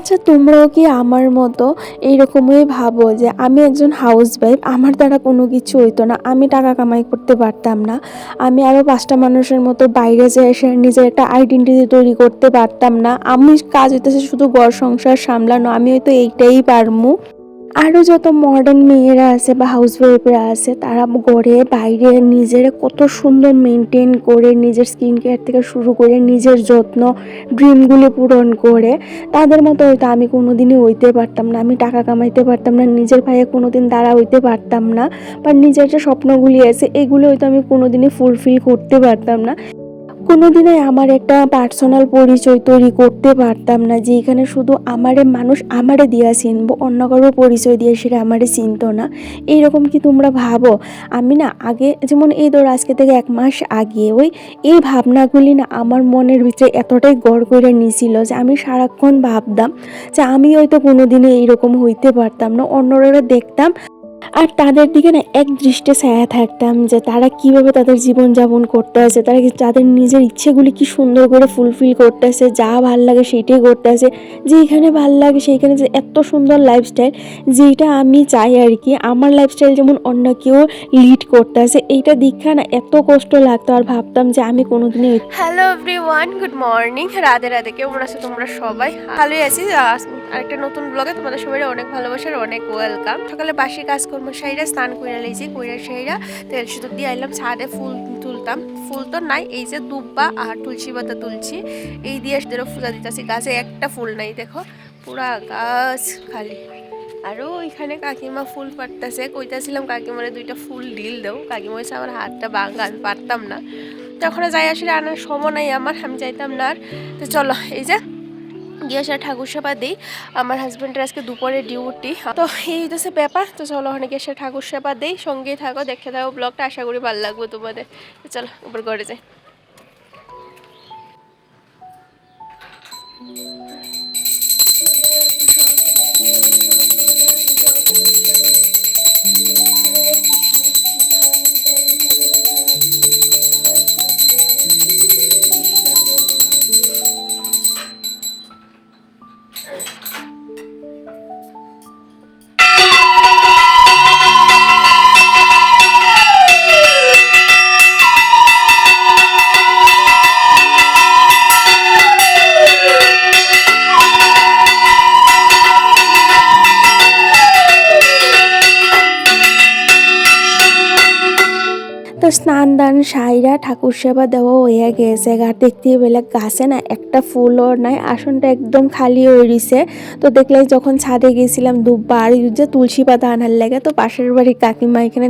আচ্ছা, তোমরাও কি আমার মতো এইরকমই ভাবো যে আমি একজন হাউসওয়াইফ, আমার দ্বারা কোনো কিছু হইতো না, আমি টাকা কামাই করতে পারতাম না, আমি আরও 5টা মানুষের মতো বাইরে যেয়ে এসে নিজের একটা আইডেন্টিটি তৈরি করতে পারতাম না, আমি কাজ হইতেছে শুধু ঘর সংসার সামলানো, আমি হয়তো এইটাই পারমু। আরও যত মডার্ন মেয়েরা আছে বা হাউসওয়াইফরা আছে তারা ঘরে বাইরে নিজের কত সুন্দর মেনটেন করে নিজের স্কিন কেয়ার থেকে শুরু করে নিজের যত্ন ড্রিমগুলি পূরণ করে, তাদের মতো হয়তো আমি কোনো দিনই হইতে পারতাম না, আমি টাকা কামাইতে পারতাম না, নিজের পায়ে কোনো দিন দাঁড়া হইতে পারতাম না, বা নিজের যে স্বপ্নগুলি আছে এগুলো হয়তো আমি কোনো দিনই ফুলফিল করতে পারতাম না, কোনোদিনই আমার একটা পার্সোনাল পরিচয় তৈরি করতে পারতাম না যেখানে শুধু আমারে মানুষ আমারে দিয়া চিনবো, অন্য কারো পরিচয় দিয়ে সেটা আমারে চিনতো না। এইরকম কি তোমরা ভাবো? আমি না আগে যেমন এই ধরো আজকে থেকে 1 মাস আগে এই ভাবনাগুলি না আমার মনের ভিতরে এতটাই গড় করে নিছিল যে আমি সারাক্ষণ ভাবতাম যে আমি হয়তো কোনোদিনই এইরকম হইতে পারতাম না, অন্যরা দেখতাম আর তাদের দিকে না এক দৃষ্টে ছায়া থাকতাম যে তারা কিভাবে তাদের জীবনযাপন করতে আছে, তারা তাদের নিজের ইচ্ছেগুলি কি সুন্দর করে ফুলফিল করতেছে, যা ভাল লাগে সেইটাই করতেছে, যেখানে ভাল লাগে সেইখানে যে এত সুন্দর লাইফস্টাইল যেটা আমি চাই আর কি, আমার লাইফস্টাইল যেমন অন্য কেউ লিড করতেছে, এইটা দীক্ষা না এত কষ্ট লাগতো আর ভাবতাম যে আমি কোনোদিনই। Hello everyone, good morning, Radhe Radhe. কেমন আছো তোমরা সবাই? ভালোই আছি। আরেকটা নতুন ব্লগে তোমাদের সবাই অনেক ভালোবাসার অনেক ওয়েলকাম। সকালে বাসি কাজকর্ম সাইরা স্নান কইরা লইছি, কইরা সাইরা তেল সুতো দিয়ে আইলাম ছাদে ফুল তুলতাম। ফুল তো নাই, এই যে দুব্বা আর তুলসী পাতা তুলছি, এই দিয়ে পূজা দিতেছি। গাছে একটা ফুল নাই, দেখো পুরা গাছ খালি। আরও ওইখানে কাকিমা ফুল পাড়তেছে, কইতাছিলাম কাকিমারে 2টা ফুল ডিল দাও, কাকিমা হয়েছে আমার হাতটা ভাঙা, আমি পারতাম না, তখন যাই আসলে আনার সময় নাই আমার, আমি যাইতাম না আর। তো চলো এই যে গিয়ে আসলে ঠাকুর সেবা দিই, আমার হাজব্যান্ডের আজকে দুপুরে ডিউটি, তো এই হচ্ছে ব্যাপার। তো চলো ওখানে গিয়ে এসে ঠাকুর সেবা দিই, সঙ্গেই থাকো, দেখে থাকো ব্লগটা, আশা করি ভালো লাগবে তোমাদের। চলো উপর ঘরে যাই। তো স্নান দান সাইরা ঠাকুর সেবা দেওয়া হয়ে গেছে, আর দেখতে পেলে গাছে না একটা ফুলও নাই, আসনটা একদম খালি হয়ে রয়েছে। তো দেখলে যখন ছাদে গেছিলাম দুব্বা আর যে তুলসী পাতা আনার লাগে, তো পাশের বাড়ির কাকিমা এখানে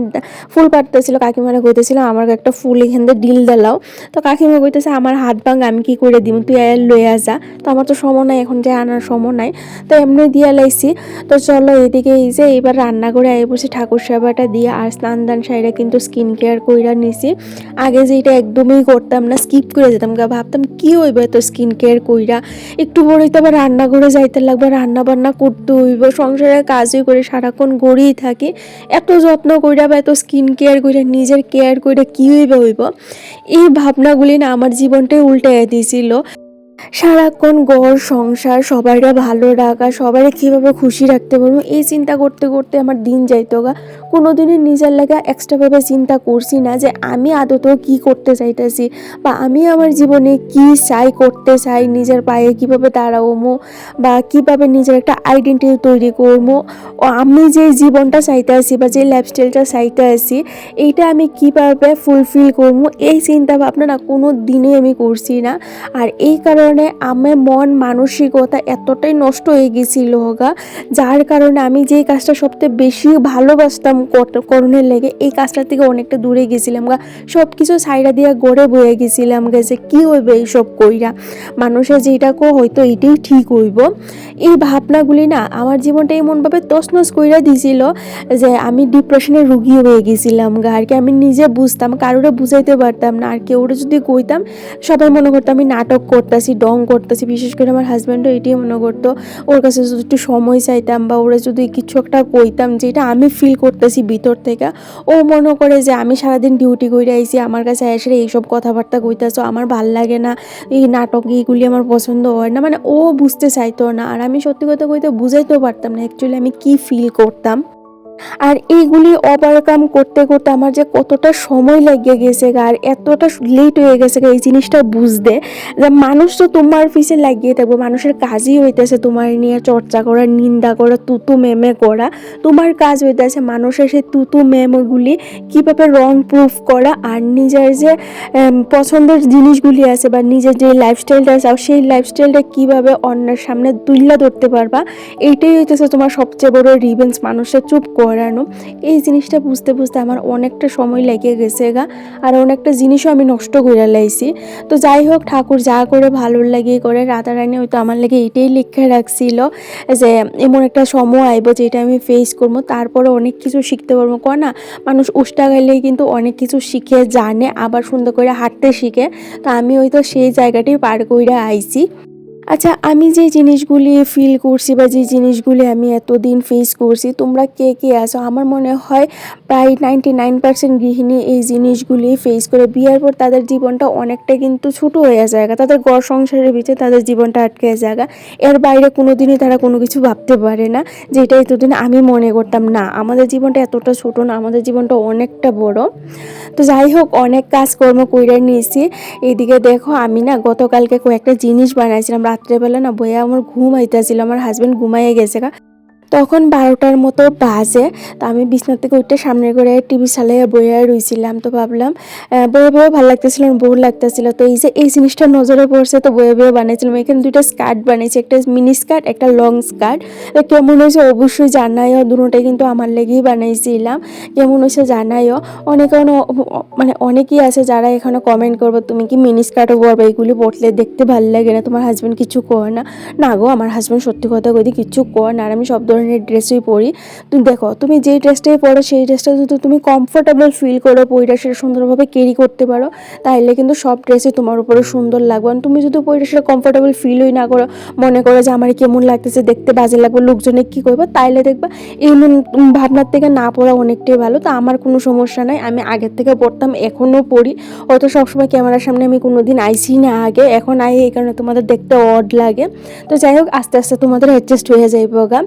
ফুল পাড়তেছিল, কাকিমারা কইতেছিল আমার একটা ফুল এখান থেকে ডিল দিলাও। তো কাকিমা কইতেছে আমার হাত ভাঙা, আমি কি করে দিব, তুই লইয়া যা। তো আমার তো সময় নাই, এখন যে আনার সময় নাই, তো এমনি দিয়ে লাইছি। তো চলো এদিকে এই যে এবার রান্না করে আই বসে ঠাকুর সেবাটা দিয়ে আর স্নান দান সাইরা কিন্তু স্কিন কেয়ার কইরা নিছি। আগে যেটা একদমই করতাম না, স্কিপ করে যেতাম, ভাবতাম কি হইবে তো স্কিন কেয়ার কইরা, একটু বড়ই তো আবার রান্না করে যাইতে লাগবে, রান্না বান্না করতে হইব, সংসারের কাজই করে সারাক্ষণ গড়েই থাকি, এত যত্ন কইরা বা এত স্কিন কেয়ার কইরা নিজের কেয়ার কইরা কি হইব, এই ভাবনাগুলি না আমার জীবনটাই উল্টাইয়া দিয়েছিল। সারাক্ষণ ঘর সংসার সবাইরা ভালো রাখা, সবাই কীভাবে খুশি রাখতে পারবো এই চিন্তা করতে করতে আমার দিন যাইতো গা। কোনোদিনই নিজের লাগা এক্সট্রাভাবে চিন্তা করছি না যে আমি আদত কি করতে চাইতেছি বা আমি আমার জীবনে কি চাই, করতে চাই, নিজের পায়ে কীভাবে দাঁড়াবো বা কীভাবে নিজের একটা আইডেন্টিটি তৈরি করবো, ও আমি যে জীবনটা চাইতে আসি বা যে লাইফস্টাইলটা চাইতে আসি এইটা আমি কীভাবে ফুলফিল করবো, এই চিন্তা ভাবনা না কোনো দিনই আমি করছি না। আর এই কারণে আমার মন মানসিকতা এতটাই নষ্ট হয়ে গেছিল গা, যার কারণে আমি যেই কাজটা সবচেয়ে বেশি ভালোবাসতাম করণের লেগে এই কাজটা থেকে অনেকটা দূরে গেছিলাম গা, সব কিছু সাইডা দিয়ে গড়ে বয়ে গেছিলাম গা যে কী হইবে এইসব কইরা, মানুষের যেটা হয়তো এটাই ঠিক হইব, এই ভাবনাগুলি না আমার জীবনটা এমনভাবে তছনছ কইরা দিছিল যে আমি ডিপ্রেশনের রুগী হয়ে গেছিলাম গা আর কি। আমি নিজে বুঝতাম, কারোরে বুঝাইতে পারতাম না, আর কেউ যদি কইতাম সবাই মনে করতো আমি নাটক করতেছি, ডং করতেছি। বিশেষ করে আমার হাজব্যান্ডও এটাই মনে করতো, ওর কাছে যদি একটু সময় চাইতাম বা ওরা যদি কিছু একটা কইতাম যেটা আমি ফিল করতেছি ভিতর থেকে, ও মনে করে যে আমি সারাদিন ডিউটি করে আইছি, আমার কাছে এসে এইসব কথাবার্তা কইতাছো, আমার ভাল লাগে না, এই নাটক এইগুলি আমার পছন্দ হয় না। মানে ও বুঝতে চাইতো না, আর আমি সত্যি কথা কইতে বুঝাইতেও পারতাম না অ্যাকচুয়ালি আমি কি ফিল করতাম। আর এইগুলি ওভারকাম করতে করতে আমার যে কতটা সময় লেগে গেছে আর এতটা লেট হয়ে গেছে এই জিনিসটা বুঝতে, যে মানুষ তো তোমার পিছে লাগিয়ে থাকবো, মানুষের কাজই হইতেছে তোমার নিয়ে চর্চা করা, নিন্দা করা, তুতু মেমে করা। তোমার কাজ হইতেছে মানুষের সেই তুতু মেমেগুলি কীভাবে রং প্রুফ করা, আর নিজের যে পছন্দের জিনিসগুলি আছে বা নিজের যে লাইফস্টাইলটা আছে সেই লাইফস্টাইলটা কীভাবে অন্যের সামনে তুলে ধরতে পারবা, এইটাই হইতেছে তোমার সবচেয়ে বড় রিভেঞ্জ, মানুষের চুপ করানো। এই জিনিসটা বুঝতে বুঝতে আমার অনেকটা সময় লেগে গেছে গা, আর অনেকটা জিনিসও আমি নষ্ট করে লাইছি। তো যাই হোক, ঠাকুর যা করে ভালো লাগে করে, রাধারানী হয়তো আমার লাগে এটাই লিখে রাখছিল যে এমন একটা সময় আইব যেটা আমি ফেস করবো, তারপরে অনেক কিছু শিখতে পারবো। কয় না, মানুষ উষ্টা গাইলেই কিন্তু অনেক কিছু শিখে জানে, আবার সুন্দর করে হাঁটতে শিখে। তো আমি হয়তো সেই জায়গাটি পার করে আইছি। আচ্ছা, আমি যে জিনিসগুলি ফিল করছি বা যে জিনিসগুলি আমি এতদিন ফেস করছি, তোমরা কে কে আছো? আমার মনে হয় প্রায় 99% গৃহিণী এই জিনিসগুলি ফেস করে। বিয়ের পর তাদের জীবনটা অনেকটা কিন্তু ছোটো হয়ে যায়, তাদের ঘর সংসারের ভিতরে তাদের জীবনটা আটকে যায়, এর বাইরে কোনো দিনই তারা কোনো কিছু ভাবতে পারে না। যেটা এতদিন আমি মনে করতাম, না আমাদের জীবনটা এতটা ছোটো না, আমাদের জীবনটা অনেকটা বড়। তো যাই হোক, অনেক কাজকর্ম কইরা নিয়েছি। এইদিকে দেখো, আমি না গতকালকে কয়েকটা জিনিস বানাইছিলাম রাত্রেবেলা, না বইয়া আমার ঘুম আইতাছিল, আমার হাজব্যান্ড ঘুমাইয়ে গেছে। তখন 12টার মতো বাজে। তো আমি বিছনা থেকে উঠে সামনে করে টিভি চালাইয়া বইয়া রইছিলাম। তো ভাবলাম বইয়ে বইয়ে ভালো লাগতেছিল না, বোর লাগতেছিল। তো এই যে এই জিনিসটা নজরে পড়ছে, তো বইয়ে বইয়ে বানাইছিলাম। এখানে দুইটা স্কার্ট বানিয়েছি, একটা মিনি স্কার্ট, একটা লং স্কার্ট। তো কেমন হয়েছে অবশ্যই জানাইও, দুটোটাই কিন্তু আমার লেগেই বানাইছিলাম। কেমন হয়েছে জানাইও। অনেকে মানে অনেকেই আছে যারা এখানে কমেন্ট করবো তুমি কি মিনি স্কার্টও পরবে, এইগুলি পরলে দেখতে ভালো লাগে না, তোমার হাজব্যান্ড কিছু কর না। না গো, আমার হাজব্যান্ড সত্যি কথা কই কিছু কর না, আর আমি সব ধরনের ড্রেসই পরি। তুমি দেখো, তুমি যেই ড্রেসটাই পরো সেই ড্রেসটা যদি তুমি কমফোর্টেবল ফিল করো, পইরা সেটা সুন্দরভাবে ক্যারি করতে পারো, তাহলে কিন্তু সব ড্রেসই তোমার উপরে সুন্দর লাগবে। আর তুমি যদি পইরা সেটা কমফোর্টেবল ফিলই না করো, মনে করো যে আমার কেমন লাগতেছে, দেখতে বাজে লাগবে, লোকজনে কী করবে, তাইলে দেখবা এমন ভাবনার থেকে না পড়া অনেকটাই ভালো। তো আমার কোনো সমস্যা নাই, আমি আগের থেকে পড়তাম, এখনও পড়ি। হয়তো সবসময় ক্যামেরার সামনে আমি কোনোদিন আইসি না আগে, এখন আই, এই কারণে তোমাদের দেখতে অড লাগে। তো যাই হোক, আস্তে আস্তে তোমাদের অ্যাডজাস্ট হয়ে যাইব গা।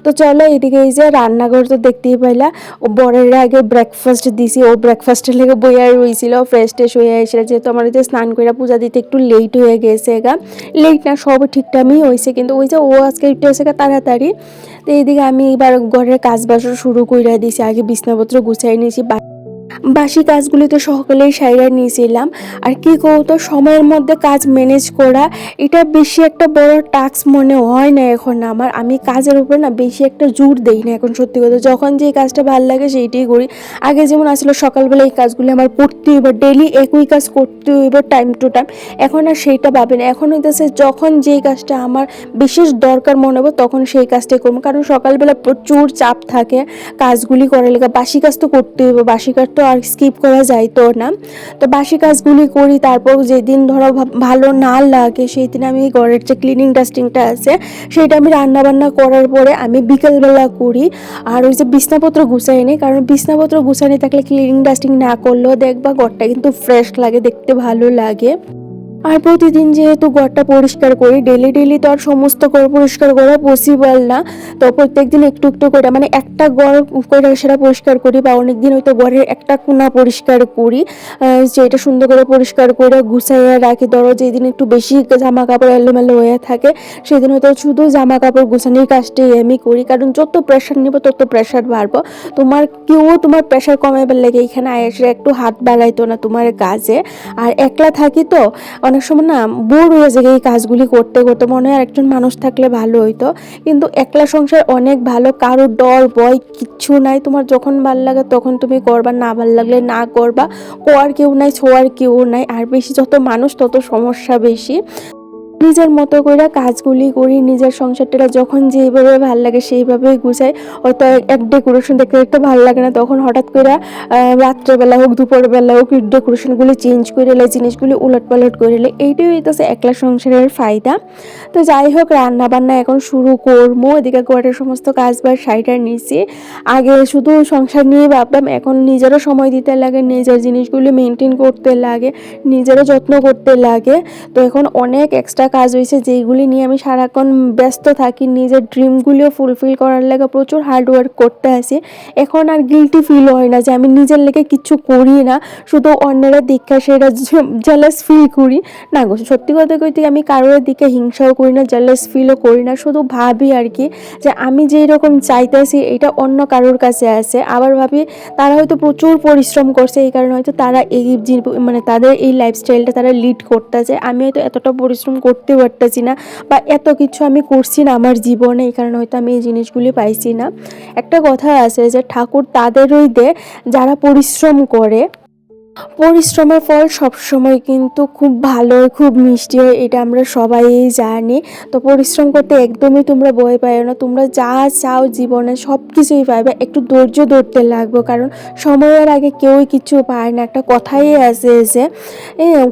তো চলো, এদিকে এই যে রান্নাঘর তো দেখতেই পাইলা, ও বরের আগে ব্রেকফাস্ট দিছি, ও ব্রেকফাস্টের লেগে বইয়া রইছিল, ফ্রেশ ট্রেশ হয়ে এসে, যেহেতু আমার যে স্নান করে পূজা দিতে একটু লেট হয়ে গেছে গা, লেট না সব ঠিকঠাকই হয়েছে, কিন্তু ওই যে ও আজকে একটু এসে তাড়াতাড়ি। তো এইদিকে আমি এবার ঘরের কাজ বাসও শুরু করে দিয়েছি, আগে বিছনাপত্র গুছাই নিয়েছি, বাসি কাজগুলি তো সকালেই সাইরা নিয়েছিলাম। আর কি কৌতো, সময়ের মধ্যে কাজ ম্যানেজ করা, এটা বেশি একটা বড় টাস্ক মনে হয় না এখন আমার। আমি কাজের উপর না বেশি একটা জোর দেই না এখন, সত্যি কথা। যখন যে কাজটা ভালো লাগে সেইটাই করি। আগে যেমন আসলে সকালবেলা এই কাজগুলি আমার করতে হইব, ডেলি একই কাজ করতে হইব টাইম টু টাইম, এখন আর সেইটা ভাবে না। এখন হইতেছে যখন যেই কাজটা আমার বিশেষ দরকার মনে হবে তখন সেই কাজটাই করবো, কারণ সকালবেলা প্রচুর চাপ থাকে কাজগুলি করার লেগে। বাসি কাজ তো করতে হইব, বাসি কাজ তো আর স্কিপ করা যাইতো না। তো বাসি কাজগুলি করি, তারপর যেদিন ধরো ভালো না লাগে সেই দিন আমি ঘরের যে ক্লিনিং ডাস্টিংটা আছে সেটা আমি রান্নাবান্না করার পরে আমি বিকেলবেলা করি। আর ওই যে বিছনাপত্র গুছাই নিই, কারণ বিছনাপত্র গুছানি থাকলে ক্লিনিং ডাস্টিং না করলেও দেখবা ঘরটা কিন্তু ফ্রেশ লাগে, দেখতে ভালো লাগে। আর প্রতিদিন যেহেতু ঘরটা পরিষ্কার করি, ডেলি ডেলি তো আর সমস্ত ঘর পরিষ্কার করা পসিবল না। তো প্রত্যেকদিন একটু একটু করে, মানে একটা ঘর করে সেটা পরিষ্কার করি, বা অনেক দিন হয়তো ঘরের একটা কোণা পরিষ্কার করি, যেটা সুন্দর করে পরিষ্কার করে গুছাইয়া রাখি। ধরো যেদিন একটু বেশি জামা কাপড় এলোমেলো হয়ে থাকে সেদিন হয়তো শুধু জামা কাপড় গুছানোর কাজটাই আমি করি, কারণ যত প্রেশার নিব তত প্রেশার বাড়বো। তোমার প্রেশার কমাইবার লাগে এখানে এসে একটু হাত বাড়াইতো না তোমার কাজে। আর একলা থাকি তো অনেক সময় না বোর হয়ে যায় এই কাজগুলি করতে করতে, মনে হয় একজন মানুষ থাকলে ভালো হইতো। কিন্তু একলা সংসার অনেক ভালো, কারো ডর ভয় কিচ্ছু নাই। তোমার যখন ভাল লাগে তখন তুমি করবা, না ভাল লাগলে না করবা, কোয়ার কেউ নাই, ছোঁয়ার কেউ নাই। আর বেশি যত মানুষ তত সমস্যা বেশি। নিজের মতো করে কাজগুলি করি, নিজের সংসারটা যখন যেইভাবে ভাল লাগে সেইভাবেই গুছাই। হয়তো এক ডেকোরেশন দেখতে দেখতে ভালো লাগে না, তখন হঠাৎ করে রাত্রেবেলা হোক দুপুরবেলা হোক ডেকোরেশনগুলি চেঞ্জ করে এলে, জিনিসগুলি উলট পালট করে এলে, এইটাই হইতেছে একলা সংসারের ফায়দা। তো যাই হোক, রান্না বান্না এখন শুরু করবো। এদিকে ঘরের সমস্ত কাজ বাজ সাইডে নিছি। আগে শুধু সংসার নিয়ে ভাবতাম, এখন নিজেরও সময় দিতে লাগে, নিজের জিনিসগুলি মেনটেন করতে লাগে, নিজেরও যত্ন করতে লাগে। তো এখন অনেক এক্সট্রা কাজ হয়েছে যেইগুলি নিয়ে আমি সারাক্ষণ ব্যস্ত থাকি। নিজের ড্রিমগুলিও ফুলফিল করার লাগে প্রচুর হার্ড ওয়ার্ক করতে আসি। এখন আর গিল্টি ফিল হয় না যে আমি নিজের লেগে কিচ্ছু করি না, শুধু অন্যেরা দীক্ষা সেটা জেলাস ফিল করি না গো। সত্যি কথা কইতে আমি কারোর দিকে হিংসাও করি না, জেলাস ফিলও করি না, শুধু ভাবি আর কি যে আমি যেই রকম চাইতেছি এটা অন্য কারোর কাছে আছে। আবার ভাবি তারা হয়তো প্রচুর পরিশ্রম করছে, এই কারণে হয়তো তারা এই মানে তাদের এই লাইফস্টাইলটা তারা লিড করতেছে। আমি হয়তো এতটা পরিশ্রম করতে পারতেছি না, বা এত কিছু আমি করছি না আমার জীবনে, এই কারণে হয়তো আমি এই জিনিসগুলি পাইছি না। একটা কথা আছে যে ঠাকুর তাদেরই দেয় যারা পরিশ্রম করে। পরিশ্রমের ফল সবসময় কিন্তু খুব ভালো হয়, খুব মিষ্টি হয়, এটা আমরা সবাই জানি। তো পরিশ্রম করতে একদমই তোমরা ভয় পাও না, তোমরা যা চাও জীবনে সব কিছুই পাইবে। একটু ধৈর্য ধরতে লাগবে, কারণ সময়ের আগে কেউই কিছু পায় না। একটা কথাই আছে যে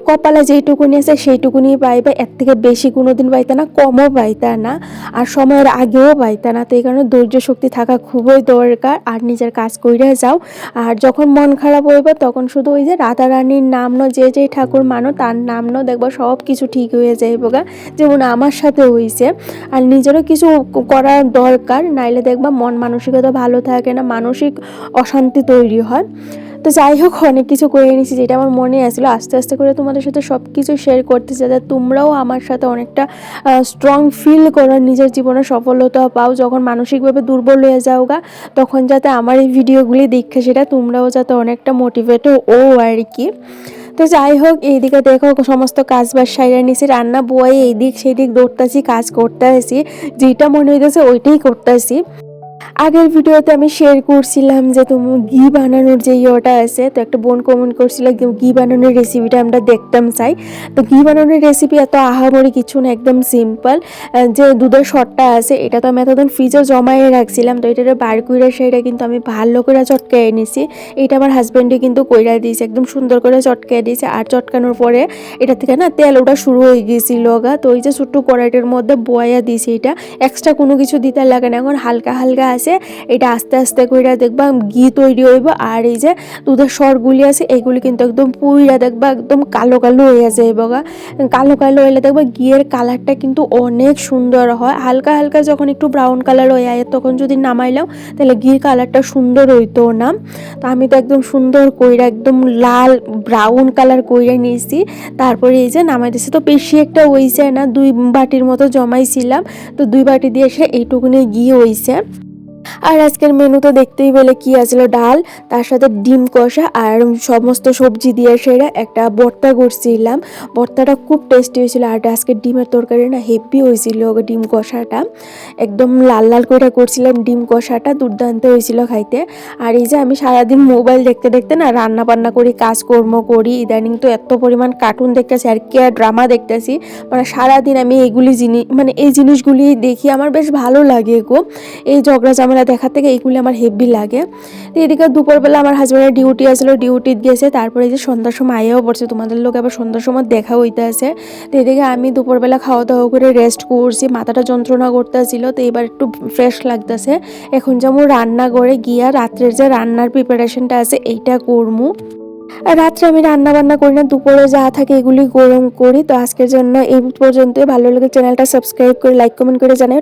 কপালে যেইটুকুনি আছে সেইটুকুনি পাইবে, এর থেকে বেশি কোনোদিন পাইতে না, কমও পাইতে না, আর সময়ের আগেও পাইতে না। তো এই কারণে ধৈর্য শক্তি থাকা খুবই দরকার। আর নিজের কাজ কইরা যাও। আর যখন মন খারাপ হইবে তখন শুধু ওই যে রাধা রানীর নাম নো, যে যে ঠাকুর মানো তার নাম নো, দেখবো সব কিছু ঠিক হয়ে যাইব গা, যেমন আমার সাথে হয়েছে। আর নিজেরও কিছু করার দরকার, নাইলে দেখবা মন মানসিকতা ভালো থাকে না, মানসিক অশান্তি তৈরি হয়। তো যাই হোক, অনেক কিছু করে নিয়েছি যেটা আমার মনে আসলো, আস্তে আস্তে করে তোমাদের সাথে সব কিছু শেয়ার করতে, যাতে তোমরাও আমার সাথে অনেকটা স্ট্রং ফিল করো, নিজের জীবনে সফলতা পাও। যখন মানসিকভাবে দুর্বল হয়ে যাও গা, তখন যাতে আমার এই ভিডিওগুলি দেখে সেটা তোমরাও যাতে অনেকটা মোটিভেট ও আর কি। তো যাই হোক, এইদিকে দেখো সমস্ত কাজ বাজ সাইরা নিছি, রান্না বয়ে এইদিক সেইদিক দৌড়তাছি, কাজ করতে আসি, যেটা মনে হইতেছে ওইটাই করতেছি। আগের ভিডিওতে আমি শেয়ার করছিলাম যে তুমি ঘি বানানোর যে ইয়েটা আছে, তো একটা বোন কমেন্ট করছিল ঘি বানানোর রেসিপিটা আমরা দেখতাম চাই। তো ঘি বানানোর রেসিপি এত আহামরি কিছু না, একদম সিম্পল। যে দুধের শটটা আছে এটা তো আমি এতদিন ফ্রিজে জমায়ে রাখছিলাম, তো এটার বার কইরা সেটা কিন্তু আমি ভালো করে চটকায়ে নিছি। এটা আমার হাজব্যান্ডে কিন্তু কইরা দিয়েছে, একদম সুন্দর করে চটকায়ে দিয়েছে। আর চটকানোর পরে এটা থেকে না তেল ওটা শুরু হয়ে গিয়েছিল গা, তো ওই যে ছোট্ট কড়াইটার মধ্যে বয়া দিয়েছি, এটা এক্সট্রা কোনো কিছু দিতে লাগে না। এখন হালকা হালকা আছে, এটা আস্তে আস্তে কইরা দেখবা ঘি তৈরি হইব। আর এই যে দুধের স্বরগুলি আছে এইগুলি কিন্তু একদম পুইরা দেখবা একদম কালো কালো হয়ে যাইব গা। কালো কালো হইলে দেখবা ঘিয়ের কালারটা কিন্তু অনেক সুন্দর হয়। হালকা হালকা যখন একটু ব্রাউন কালার হয়ে যায় তখন যদি নামাইলাম তাহলে ঘির কালারটা সুন্দর হইতো না। তো আমি তো একদম সুন্দর কইরা একদম লাল ব্রাউন কালার কইরা নিয়েছি, তারপরে এই যে নামাই দিয়েছি। তো বেশি একটা হইছে না, 2 বাটির মতো জমাইছিলাম, তো 2 বাটি দিয়ে এসে এইটুকুনি ঘি হইছে। আর আজকের মেনু তো দেখতেই পেলে কি আছিল, ডাল, তার সাথে ডিম কষা আর সমস্ত সবজি দিয়ে সেরা একটা ভর্তা করছিলাম। ভর্তাটা খুব টেস্টি হয়েছিল। আর আজকে ডিমের তরকারি না হেভি হয়েছিল, ডিম কষাটা একদম লাল লাল করে করছিলাম, ডিম কষাটা দুর্দান্ত হয়েছিল খাইতে। আর এই যে আমি সারাদিন মোবাইল দেখতে দেখতে না রান্না বান্না করি, কাজকর্ম করি, ইদানিং তো এত পরিমাণ কার্টুন দেখতেছি আর কে ড্রামা দেখতেছি, মানে সারাদিন আমি এইগুলি মানে এই জিনিসগুলি দেখি, আমার বেশ ভালো লাগে গো। এই ঝগড়া ঝামেলা দেখার থেকে এইগুলি আমার হেভি লাগে। তো এদিকে দুপুরবেলা আমার হাজব্যান্ডের ডিউটি আসলো, ডিউটি গেছে, তারপরে এই যে সন্ধ্যার সময় আইয়াও পড়ছে, তোমাদের লোক আবার সন্ধ্যার সময় দেখা হইতে আছে। তো এদিকে আমি দুপুরবেলা খাওয়া দাওয়া করে রেস্ট করছি, মাথাটা যন্ত্রণা করতেছিল, তো এবার একটু ফ্রেশ লাগতেছে। এখন যেমন রান্না করে গিয়া রাত্রের যে রান্নার প্রিপারেশনটা আছে এইটা করমু। আর রাত্রে আমি রান্না বান্না করি না, দুপুরে যা থাকে এগুলি গরম করি। তো আজকের জন্য এই পর্যন্তই। ভালো লাগে চ্যানেলটা সাবস্ক্রাইব করে লাইক কমেন্ট করে জানাও।